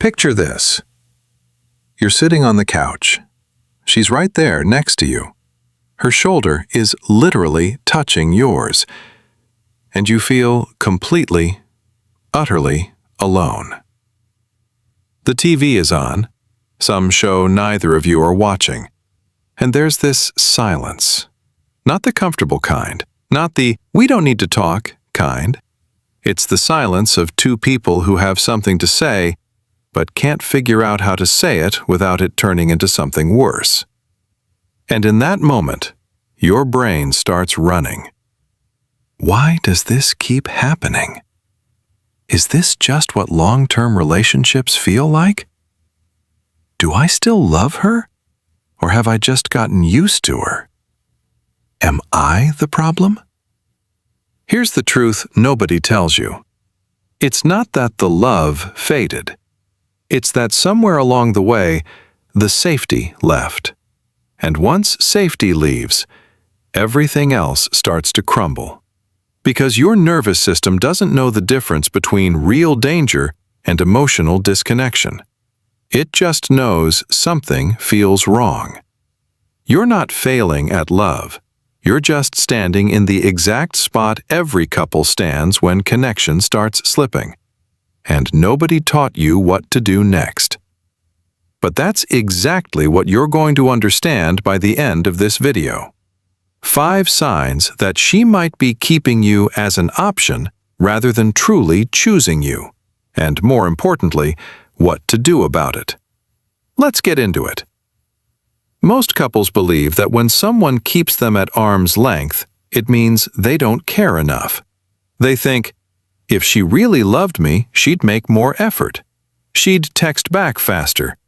Picture this. You're sitting on the couch. She's right there next to you. Her shoulder is literally touching yours, and you feel completely, utterly alone. The TV is on, some show neither of you are watching, and there's this silence. Not the comfortable kind, not the "we don't need to talk" kind. It's the silence of two people who have something to say, but can't figure out how to say it without it turning into something worse. And in that moment, your brain starts running. Why does this keep happening? Is this just what long-term relationships feel like? Do I still love her? Or have I just gotten used to her? Am I the problem? Here's the truth nobody tells you. It's not that the love faded. It's that somewhere along the way, the safety left. And once safety leaves, everything else starts to crumble. Because your nervous system doesn't know the difference between real danger and emotional disconnection. It just knows something feels wrong. You're not failing at love. You're just standing in the exact spot every couple stands when connection starts slipping. And nobody taught you what to do next. But that's exactly what you're going to understand by the end of this video. 5 signs that she might be keeping you as an option rather than truly choosing you. And more importantly, what to do about it. Let's get into it. Most couples believe that when someone keeps them at arm's length, it means they don't care enough. They think, if she really loved me, she'd make more effort. She'd text back faster.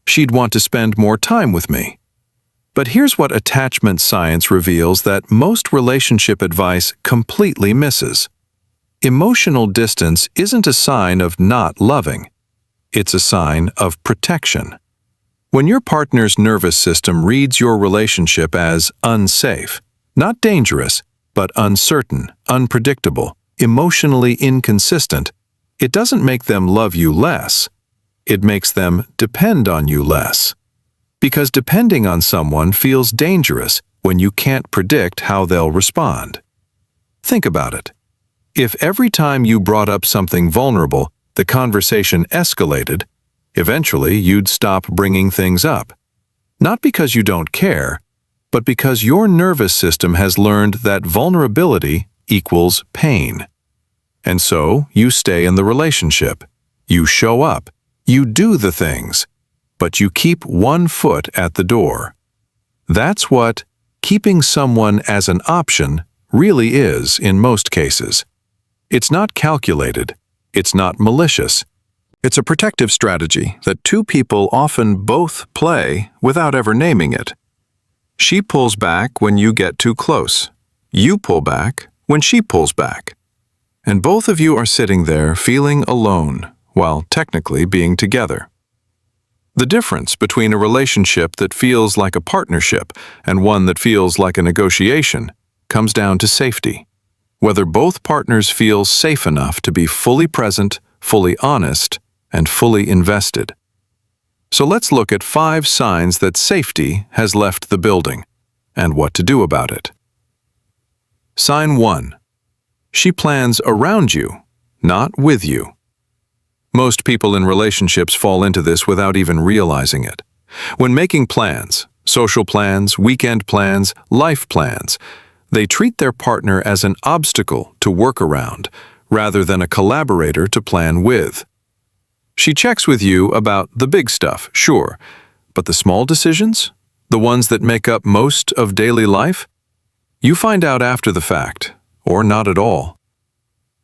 She'd want to spend more time with me. But here's what attachment science reveals that most relationship advice completely misses. Emotional distance isn't a sign of not loving. It's a sign of protection. When your partner's nervous system reads your relationship as unsafe, not dangerous, but uncertain, unpredictable, emotionally inconsistent, it doesn't make them love you less. It makes them depend on you less. Because depending on someone feels dangerous when you can't predict how they'll respond. Think about it. If every time you brought up something vulnerable, the conversation escalated, eventually you'd stop bringing things up. Not because you don't care, but because your nervous system has learned that vulnerability equals pain. And so you stay in the relationship. You show up. You do the things. But you keep one foot at the door. That's what keeping someone as an option really is in most cases. It's not calculated. It's not malicious. It's a protective strategy that two people often both play without ever naming it. She pulls back when you get too close. You pull back when she pulls back. And both of you are sitting there feeling alone while technically being together. The difference between a relationship that feels like a partnership and one that feels like a negotiation comes down to safety. Whether both partners feel safe enough to be fully present, fully honest, and fully invested. So let's look at 5 signs that safety has left the building and what to do about it. Sign 1. She plans around you, not with you. Most people in relationships fall into this without even realizing it. When making plans, social plans, weekend plans, life plans, they treat their partner as an obstacle to work around, rather than a collaborator to plan with. She checks with you about the big stuff, sure, but the small decisions, the ones that make up most of daily life, you find out after the fact, or not at all.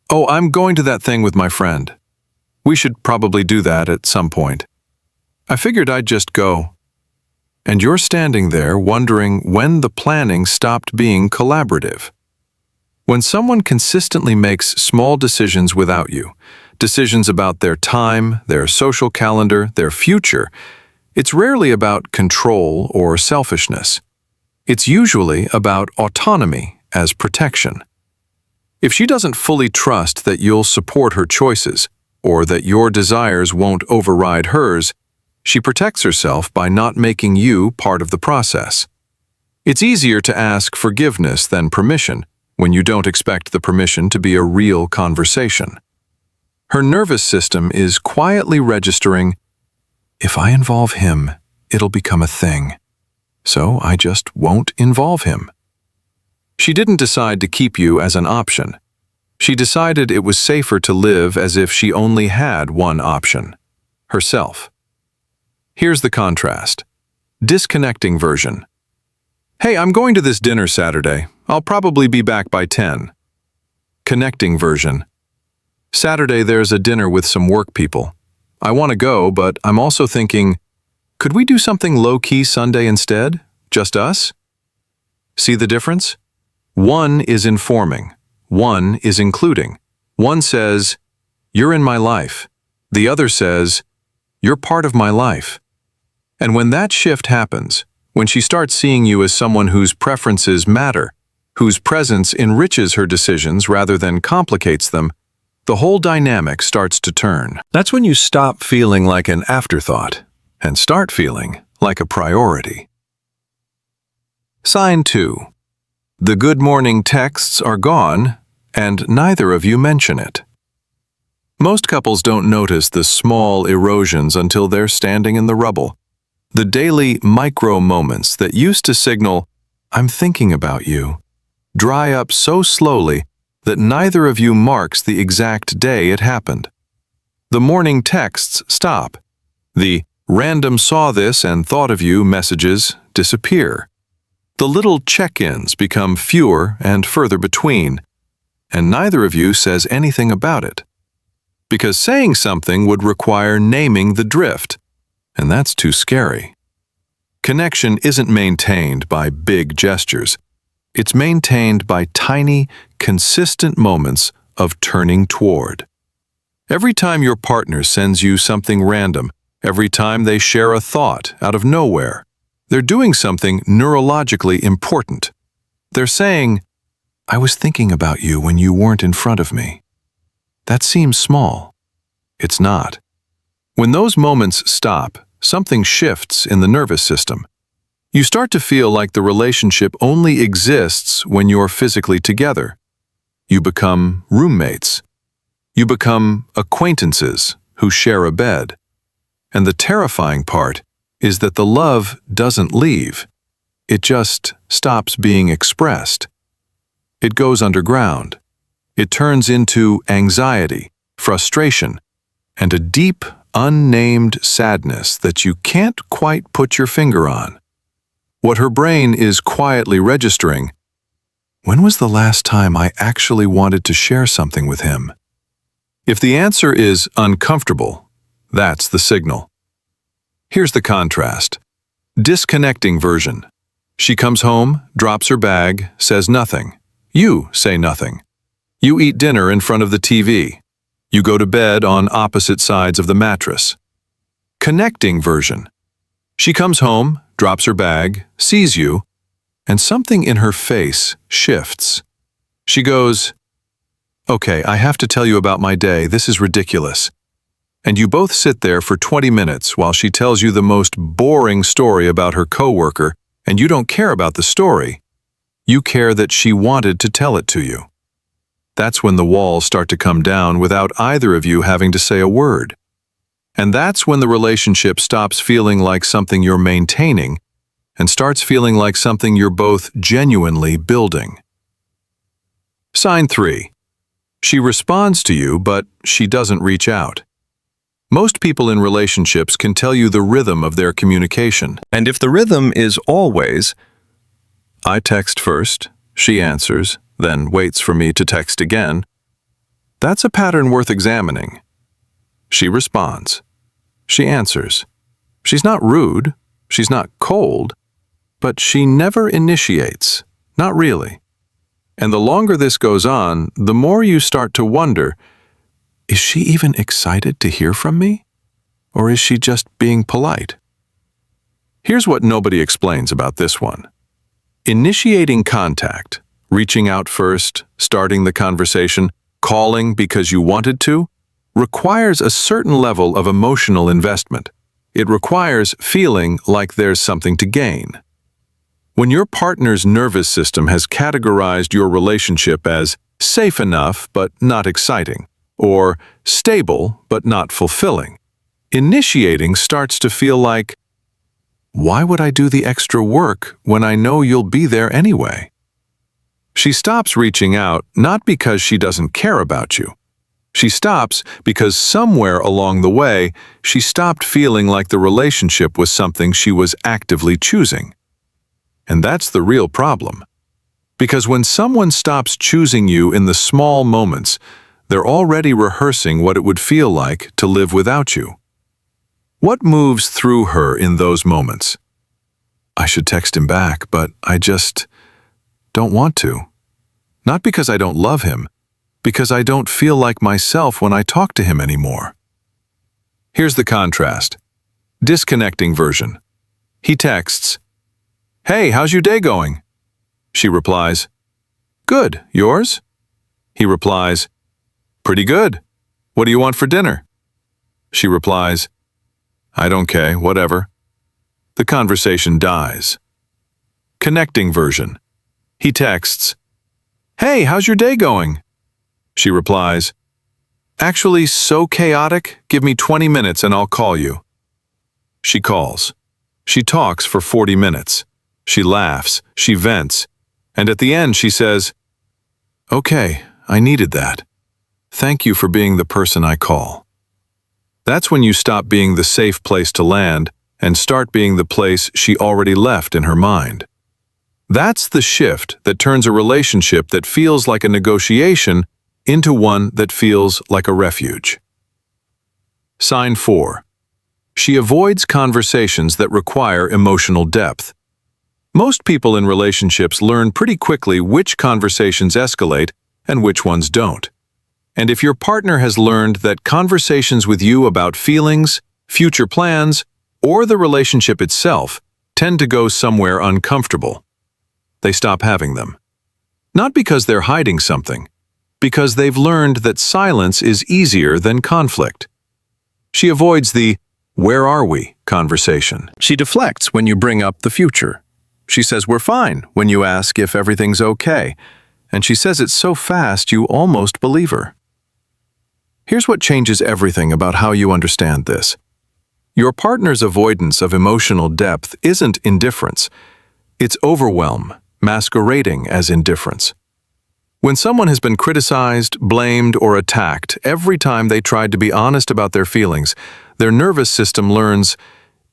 Oh, I'm going to that thing with my friend. We should probably do that at some point. I figured I'd just go. And you're standing there wondering when the planning stopped being collaborative. When someone consistently makes small decisions without you, decisions about their time, their social calendar, their future, it's rarely about control or selfishness. It's usually about autonomy as protection. If she doesn't fully trust that you'll support her choices, or that your desires won't override hers, she protects herself by not making you part of the process. It's easier to ask forgiveness than permission when you don't expect the permission to be a real conversation. Her nervous system is quietly registering, if I involve him, it'll become a thing. So I just won't involve him. She didn't decide to keep you as an option. She decided it was safer to live as if she only had one option, herself. Here's the contrast. Disconnecting version. Hey, I'm going to this dinner Saturday. I'll probably be back by 10. Connecting version. Saturday there's a dinner with some work people. I want to go, but I'm also thinking, could we do something low-key Sunday instead? Just us? See the difference? One is informing. One is including. One says, you're in my life. The other says, you're part of my life. And when that shift happens, when she starts seeing you as someone whose preferences matter, whose presence enriches her decisions rather than complicates them, the whole dynamic starts to turn. That's when you stop feeling like an afterthought and start feeling like a priority. Sign 2. The good morning texts are gone, and neither of you mention it. Most couples don't notice the small erosions until they're standing in the rubble. The daily micro moments that used to signal, I'm thinking about you, dry up so slowly that neither of you marks the exact day it happened. The morning texts stop. The random saw this and thought of you messages disappear. The little check-ins become fewer and further between, and neither of you says anything about it. Because saying something would require naming the drift, and that's too scary. Connection isn't maintained by big gestures. It's maintained by tiny, consistent moments of turning toward. Every time your partner sends you something random, every time they share a thought out of nowhere, they're doing something neurologically important. They're saying, I was thinking about you when you weren't in front of me. That seems small. It's not. When those moments stop, something shifts in the nervous system. You start to feel like the relationship only exists when you're physically together. You become roommates. You become acquaintances who share a bed. And the terrifying part is that the love doesn't leave. It just stops being expressed. It goes underground. It turns into anxiety, frustration, and a deep, unnamed sadness that you can't quite put your finger on. What her brain is quietly registering, when was the last time I actually wanted to share something with him? If the answer is uncomfortable, that's the signal. Here's the contrast. Disconnecting version. She comes home, drops her bag, says nothing. You say nothing. You eat dinner in front of the TV. You go to bed on opposite sides of the mattress. Connecting version. She comes home, drops her bag, sees you, and something in her face shifts. She goes, okay, I have to tell you about my day. This is ridiculous. And you both sit there for 20 minutes while she tells you the most boring story about her coworker, and you don't care about the story. You care that she wanted to tell it to you. That's when the walls start to come down without either of you having to say a word. And that's when the relationship stops feeling like something you're maintaining and starts feeling like something you're both genuinely building. Sign 3. She responds to you, but she doesn't reach out. Most people in relationships can tell you the rhythm of their communication. And if the rhythm is always, I text first, she answers, then waits for me to text again, that's a pattern worth examining. She responds. She answers. She's not rude, she's not cold, but she never initiates, not really. And the longer this goes on, the more you start to wonder, is she even excited to hear from me? Or is she just being polite? Here's what nobody explains about this one. Initiating contact, reaching out first, starting the conversation, calling because you wanted to, requires a certain level of emotional investment. It requires feeling like there's something to gain. When your partner's nervous system has categorized your relationship as safe enough but not exciting, or stable but not fulfilling, initiating starts to feel like, why would I do the extra work when I know you'll be there anyway? She stops reaching out not because she doesn't care about you. She stops because somewhere along the way, she stopped feeling like the relationship was something she was actively choosing. And that's the real problem. Because when someone stops choosing you in the small moments, they're already rehearsing what it would feel like to live without you. What moves through her in those moments? I should text him back, but I just don't want to. Not because I don't love him, because I don't feel like myself when I talk to him anymore. Here's the contrast. Disconnecting version. He texts, "Hey, how's your day going?" She replies, "Good, yours?" He replies, "Pretty good. What do you want for dinner?" She replies, "I don't care, whatever." The conversation dies. Connecting version. He texts, "Hey, how's your day going?" She replies, "Actually, so chaotic, give me 20 minutes and I'll call you." She calls. She talks for 40 minutes. She laughs, she vents, and at the end she says, "Okay, I needed that. Thank you for being the person I call." That's when you stop being the safe place to land and start being the place she already left in her mind. That's the shift that turns a relationship that feels like a negotiation into one that feels like a refuge. Sign 4. She avoids conversations that require emotional depth. Most people in relationships learn pretty quickly which conversations escalate and which ones don't. And if your partner has learned that conversations with you about feelings, future plans, or the relationship itself tend to go somewhere uncomfortable, they stop having them. Not because they're hiding something, because they've learned that silence is easier than conflict. She avoids the "where are we" conversation. She deflects when you bring up the future. She says we're fine when you ask if everything's okay, and she says it so fast you almost believe her. Here's what changes everything about how you understand this. Your partner's avoidance of emotional depth isn't indifference. It's overwhelm, masquerading as indifference. When someone has been criticized, blamed, or attacked every time they tried to be honest about their feelings, their nervous system learns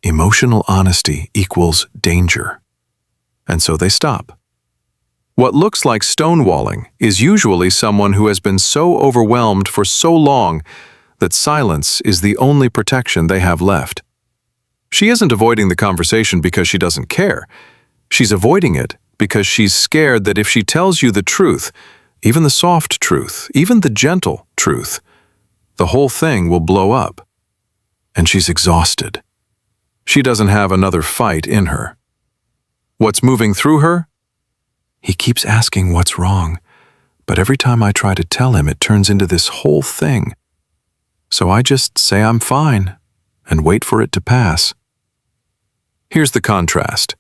emotional honesty equals danger. And so they stop. What looks like stonewalling is usually someone who has been so overwhelmed for so long that silence is the only protection they have left. She isn't avoiding the conversation because she doesn't care. She's avoiding it because she's scared that if she tells you the truth, even the soft truth, even the gentle truth, the whole thing will blow up. And she's exhausted. She doesn't have another fight in her. What's moving through her? He keeps asking what's wrong, but every time I try to tell him, it turns into this whole thing. So I just say I'm fine and wait for it to pass. Here's the contrast.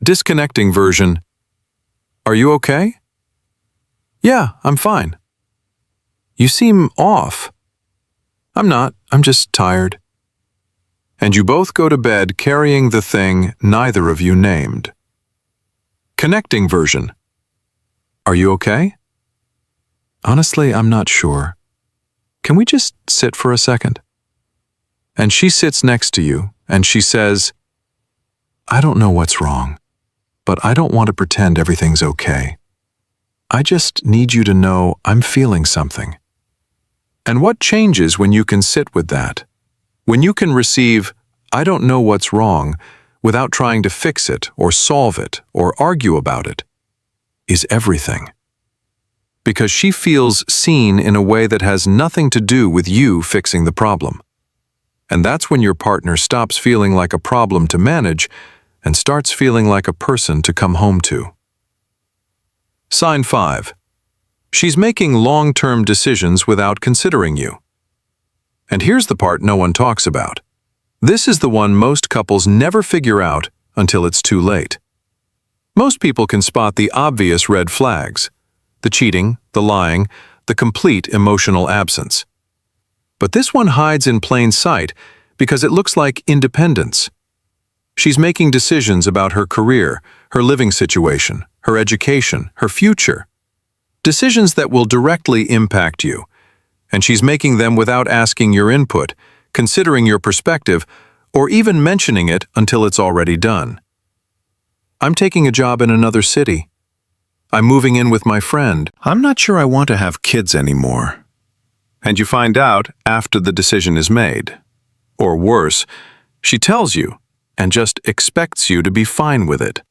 Disconnecting version. Are you okay? Yeah, I'm fine. You seem off. I'm not, I'm just tired. And you both go to bed carrying the thing neither of you named. Connecting version. Are you okay? Honestly, I'm not sure. Can we just sit for a second? And she sits next to you, and she says, I don't know what's wrong, but I don't want to pretend everything's okay. I just need you to know I'm feeling something. And what changes when you can sit with that? When you can receive, I don't know what's wrong, without trying to fix it or solve it or argue about it, is everything. Because she feels seen in a way that has nothing to do with you fixing the problem. And that's when your partner stops feeling like a problem to manage and starts feeling like a person to come home to. Sign 5. She's making long-term decisions without considering you. And here's the part no one talks about. This is the one most couples never figure out until it's too late. Most people can spot the obvious red flags: the cheating, the lying, the complete emotional absence. But this one hides in plain sight because it looks like independence. She's making decisions about her career, her living situation, her education, her future. Decisions that will directly impact you. And she's making them without asking your input, considering your perspective, or even mentioning it until it's already done. I'm taking a job in another city. I'm moving in with my friend. I'm not sure I want to have kids anymore. And you find out after the decision is made. Or worse, she tells you and just expects you to be fine with it.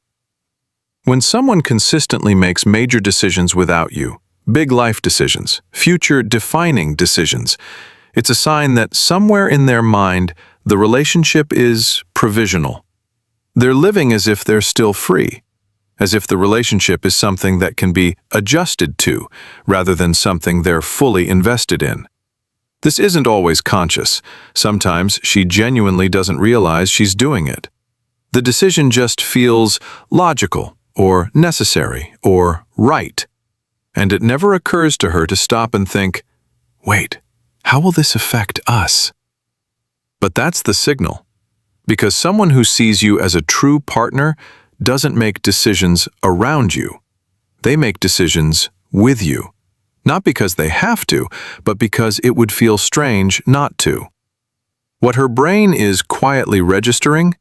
When someone consistently makes major decisions without you, big life decisions, future-defining decisions, it's a sign that somewhere in their mind, the relationship is provisional. They're living as if they're still free, as if the relationship is something that can be adjusted to, rather than something they're fully invested in. This isn't always conscious. Sometimes she genuinely doesn't realize she's doing it. The decision just feels logical, or necessary, or right. And it never occurs to her to stop and think, wait, how will this affect us? But that's the signal. Because someone who sees you as a true partner doesn't make decisions around you. They make decisions with you. Not because they have to, but because it would feel strange not to. What her brain is quietly registering: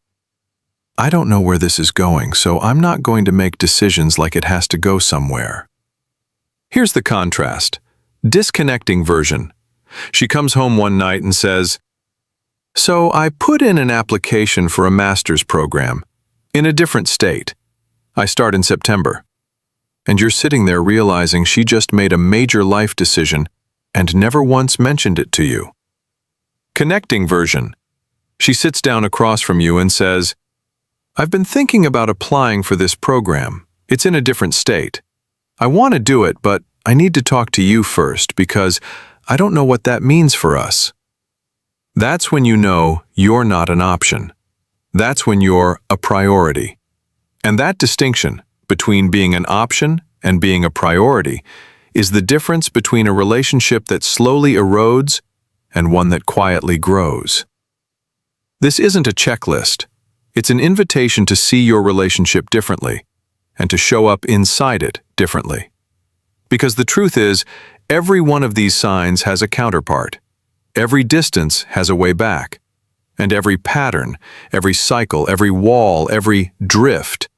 I don't know where this is going, so I'm not going to make decisions like it has to go somewhere. Here's the contrast. Disconnecting version. She comes home one night and says, "So I put in an application for a master's program in a different state. I start in September." And you're sitting there realizing she just made a major life decision and never once mentioned it to you. Connecting version. She sits down across from you and says, "I've been thinking about applying for this program. It's in a different state. I want to do it, but I need to talk to you first because I don't know what that means for us." That's when you know you're not an option. That's when you're a priority. And that distinction between being an option and being a priority is the difference between a relationship that slowly erodes and one that quietly grows. This isn't a checklist. It's an invitation to see your relationship differently and to show up inside it differently. Because the truth is, every one of these signs has a counterpart. Every distance has a way back. And every pattern, every cycle, every wall, every drift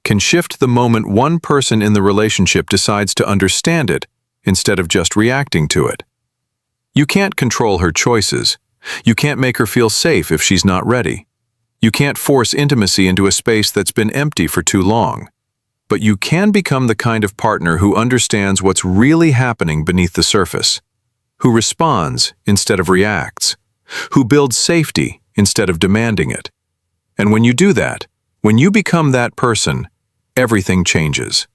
can shift the moment one person in the relationship decides to understand it instead of just reacting to it. You can't control her choices. You can't make her feel safe if she's not ready. You can't force intimacy into a space that's been empty for too long. But you can become the kind of partner who understands what's really happening beneath the surface, who responds instead of reacts, who builds safety instead of demanding it. And when you do that, when you become that person, everything changes.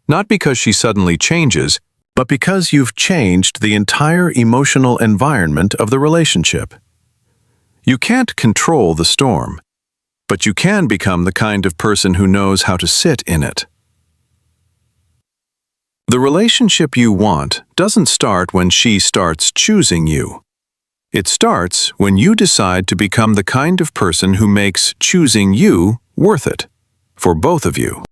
Not because she suddenly changes, but because you've changed the entire emotional environment of the relationship. You can't control the storm, but you can become the kind of person who knows how to sit in it. The relationship you want doesn't start when she starts choosing you. It starts when you decide to become the kind of person who makes choosing you worth it, for both of you.